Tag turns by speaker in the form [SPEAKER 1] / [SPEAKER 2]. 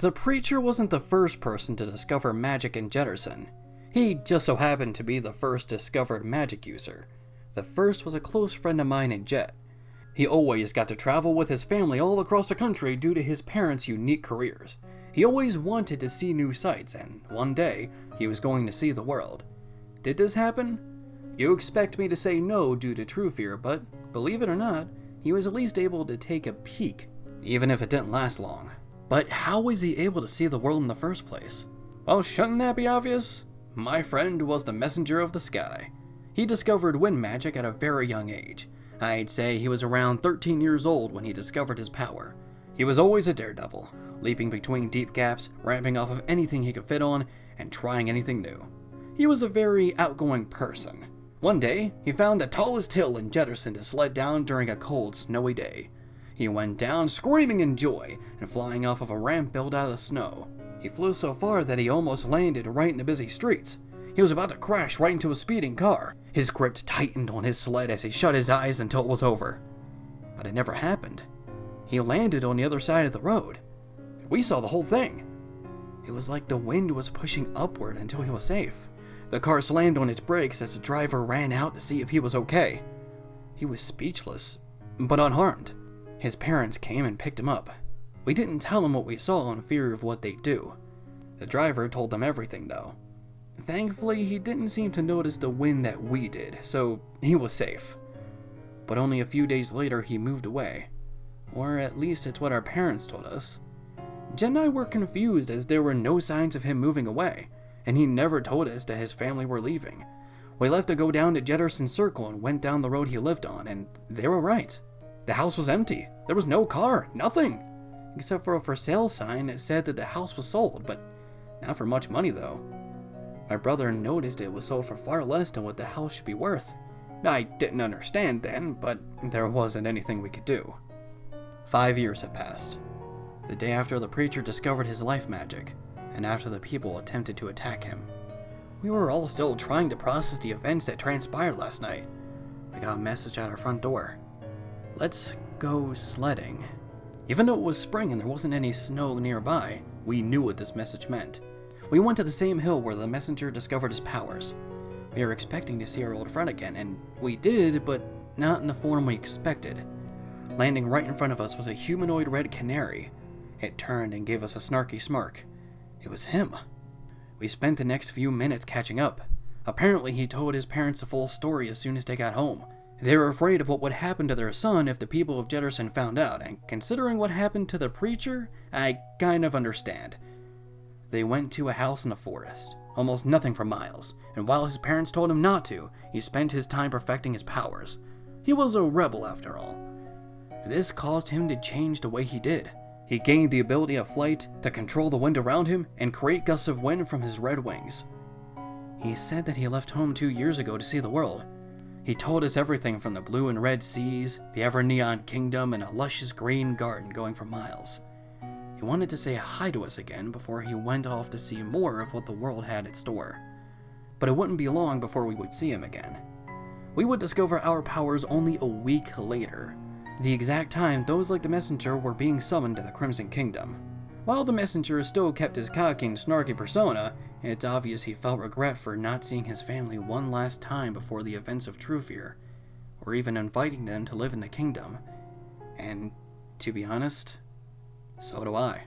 [SPEAKER 1] The preacher wasn't the first person to discover magic in Jefferson. He just so happened to be the first discovered magic user. The first was a close friend of mine in Jet. He always got to travel with his family all across the country due to his parents' unique careers. He always wanted to see new sights, and one day, he was going to see the world. Did this happen? You expect me to say no due to true fear, but believe it or not, he was at least able to take a peek, even if it didn't last long. But how was he able to see the world in the first place? Well, shouldn't that be obvious? My friend was the messenger of the sky. He discovered wind magic at a very young age. I'd say he was around 13 years old when he discovered his power. He was always a daredevil, leaping between deep gaps, ramping off of anything he could fit on, and trying anything new. He was a very outgoing person. One day, he found the tallest hill in Jefferson to sled down during a cold, snowy day. He went down screaming in joy and flying off of a ramp built out of the snow. He flew so far that he almost landed right in the busy streets. He was about to crash right into a speeding car. His grip tightened on his sled as he shut his eyes until it was over. But it never happened. He landed on the other side of the road. We saw the whole thing. It was like the wind was pushing upward until he was safe. The car slammed on its brakes as the driver ran out to see if he was okay. He was speechless, but unharmed. His parents came and picked him up. We didn't tell him what we saw in fear of what they'd do. The driver told them everything though. Thankfully, he didn't seem to notice the wind that we did, so he was safe. But only a few days later, he moved away. Or at least it's what our parents told us. Jen and I were confused as there were no signs of him moving away, and he never told us that his family were leaving. We left to go down to Jefferson Circle and went down the road he lived on, and they were right. The house was empty. There was no car, nothing. Except for a for sale sign that said that the house was sold, but not for much money though. My brother noticed it was sold for far less than what the house should be worth. I didn't understand then, but there wasn't anything we could do. 5 years had passed. The day after the preacher discovered his life magic, and after the people attempted to attack him. We were all still trying to process the events that transpired last night. We got a message at our front door. Let's go sledding. Even though it was spring and there wasn't any snow nearby, we knew what this message meant. We went to the same hill where the messenger discovered his powers. We were expecting to see our old friend again, and we did, but not in the form we expected. Landing right in front of us was a humanoid red canary. It turned and gave us a snarky smirk. It was him. We spent the next few minutes catching up. Apparently, he told his parents the full story as soon as they got home. They were afraid of what would happen to their son if the people of Jefferson found out, and considering what happened to the preacher, I kind of understand. They went to a house in the forest, almost nothing for miles, and while his parents told him not to, he spent his time perfecting his powers. He was a rebel after all. This caused him to change the way he did. He gained the ability of flight to control the wind around him and create gusts of wind from his red wings. He said that he left home 2 years ago to see the world. He told us everything from the blue and red seas, the ever-neon kingdom, and a luscious green garden going for miles. He wanted to say hi to us again before he went off to see more of what the world had in store. But it wouldn't be long before we would see him again. We would discover our powers only a week later, the exact time those like the messenger were being summoned to the Crimson Kingdom. While the messenger still kept his cocky and snarky persona, it's obvious he felt regret for not seeing his family one last time before the events of True Fear, or even inviting them to live in the kingdom. And, to be honest, so do I.